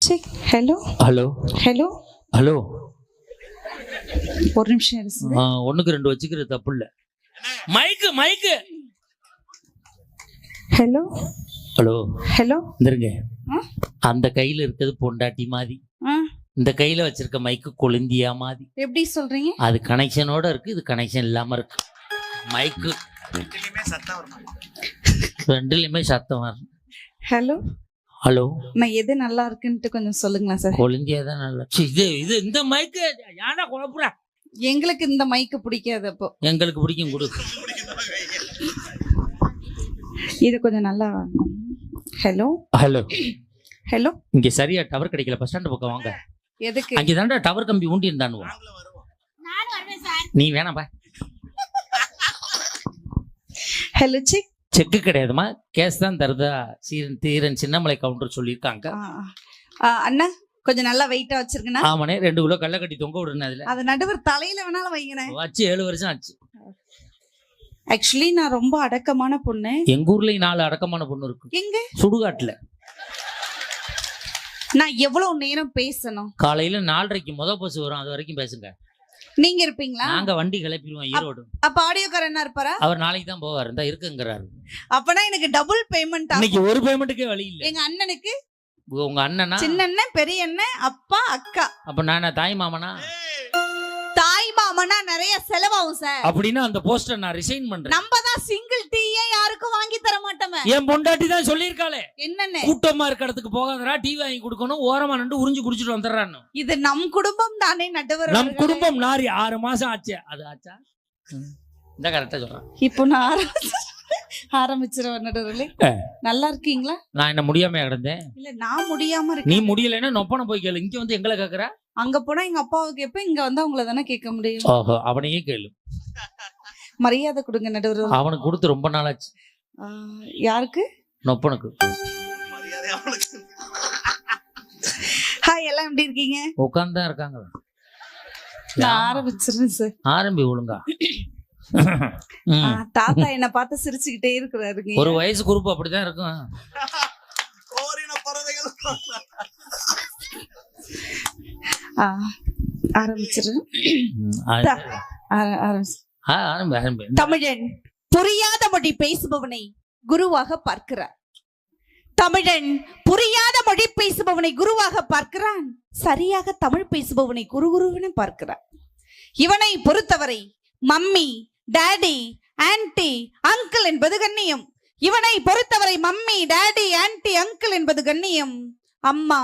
Check. Hello hello hello hello. ஒரு நிமிஷம் இருக்கு. ஒண்ணுக்கு ரெண்டு வச்சுக்கிறது தப்பு இல்ல. Mic mic. Hello hello hello. இருங்க. அந்த கையில இருக்கிறது பொண்டாட்டி மாதிரி, இந்த கையில வச்சிருக்க மைக்கு கொழுந்தியா மாதிரி. எப்படி சொல்றீங்க? அது கனெக்ஷனோட இருக்கு, இது கனெக்ஷன் இல்லாம இருக்கு. மைக்கு ரெண்டுலயுமே சத்தம் வரும். Hello hello. நான் எது நல்லா இருக்குன்ட்டு கொஞ்சம் சொல்லுங்களேன் சார். கொழுந்தியா தான் நல்லா. இது இது இந்த மைக்கு யாரா குழப்புற? எங்களுக்கு இந்த மைக்கு பிடிக்காது. அப்போ எங்களுக்கு பிடிக்கும், கொடு. இது கொஞ்சம் நல்லா. Hello hello hello. இங்க சரியா டவர் கிடைக்கல, பஸ் ஸ்டாண்ட் பக்கம் வாங்க. எதுக்கு? அங்கே தாண்டா டவர் கம்பி ஊண்டி இருந்தானு. நீ வேணாம்பா. Hello check. செக்கு கிடையாதுமா, கேஸ் தான் தருதா. தீரன் சின்னமலை கவுண்டர் சொல்லியிருக்காங்க. அண்ணா கொஞ்சம் நல்லா வெயிட்டா வச்சிருக்கேன். ஆமாண்ணே, 2 கிலோ கடலை கட்டி தொங்க விடுறேன். அதுல அது நடுவர் தலையில வேணாலும் வைங்கண்ணே. வச்சு 7 வருஷம் ஆச்சு. ஆக்சுவலி நான் ரொம்ப அடக்கமான பொண்ணு. எங்க ஊர்லயும் 4 அடக்கமான பொண்ணு இருக்கு. எங்க? சுடுகாட்டுல. நான் எவ்வளவு நேரம் பேசணும்? காலையில 4:30க்கு பஸ் வரும், அது வரைக்கும் பேசுங்க. நீங்க இருப்பீங்களா? நாங்க வண்டி கிளப்பிடுவோம் ஈரோடு. அப்ப ஆடியோக்காரர் என்ன இருப்பாரா? அவர் நாளைக்கு தான் போவார், இந்த இருக்குங்கிறாரு. அப்பனா எனக்கு டபுள் பேமெண்ட். இன்னைக்கு ஒரு பேமெண்ட்டுக்கே வழி இல்ல. எங்க அண்ணனுக்கு, உங்க அண்ணனா? சின்ன அண்ணன், பெரிய அண்ணன், அப்பா, அக்கா. அப்ப நானா தாய் மாமனா? தாய் மாமனா நிறைய செலவாகும் சார். அப்படின்னா அந்த போஸ்டர் நான் ரிசைன் பண்றேன். நம்ம தான் சிங்கிள் டீயே யாருக்கும் வாங்கி தர மாட்டோமே. என் பொண்டாட்டி தான் சொல்லியிருக்காளே, என்னன்னு? கூட்டமா இருக்க இடத்துக்கு போகாதடா, டீ வாங்கி கொடுக்கணும், ஓரமா நின்று உறிஞ்சு குடிச்சிட்டு வந்துடுறான்னு. இது நம் குடும்பம் தானே நடுவர். நம் குடும்பம் நாரி 6 மாசம் ஆச்சு. அது ஆச்சா? இந்த கரெக்டா சொல்றேன். இப்போ நான் ஆரம்பிச்சிருவேன் நடுவர்களே. நல்லா இருக்கீங்களா? நான் என்ன முடியாம கிடந்தேன்? இல்ல நான் முடியாம இருக்கேன். நீ முடியலைன்னா நொப்பன போய் கேளு. இங்க வந்து எங்களை கேக்குற? அங்க போனா எங்க அப்பாவை கேட்பேன், இங்க வந்து உங்களை தானே கேட்க முடியும். ஓஹோ, அவனையே கேளு. மரியாதை கொடுங்க நடுவர். அவனுக்கு கொடுத்து ரொம்ப நாள் ஆச்சு. யாருக்கு? நொப்பனுக்கு. ஹாய், எல்லாம் எப்படி இருக்கீங்க? உட்கார்ந்து தான் இருக்காங்க. நான் ஆரம்பிச்சிருந்தேன் சார். ஆரம்பி ஒழுங்கா. தாத்தா என்ன பார்த்து சிரிச்சுக்கிட்டே இருக்கிறாருங்க. ஒரு வயசு குரூப் அப்படிதான் இருக்கும். ஆரம்பிச்சிரு. தமிழன் புரியாத மொழி பேசுபவனை குருவாக பார்க்கிறார். தமிழன் புரியாத மொழி பேசுபவனை குருவாக பார்க்கிறான். சரியாக தமிழ் பேசுபவனை குருகுருவென பார்க்கிறார். இவனை பொறுத்தவரை மம்மி, டாடி, ஆன்டி, அங்கிள் என்பது கண்ணியம். இவனை பொறுத்தவரை மம்மி, டாடி, ஆன்டி, அங்கிள் என்பது கண்ணியம். அம்மா,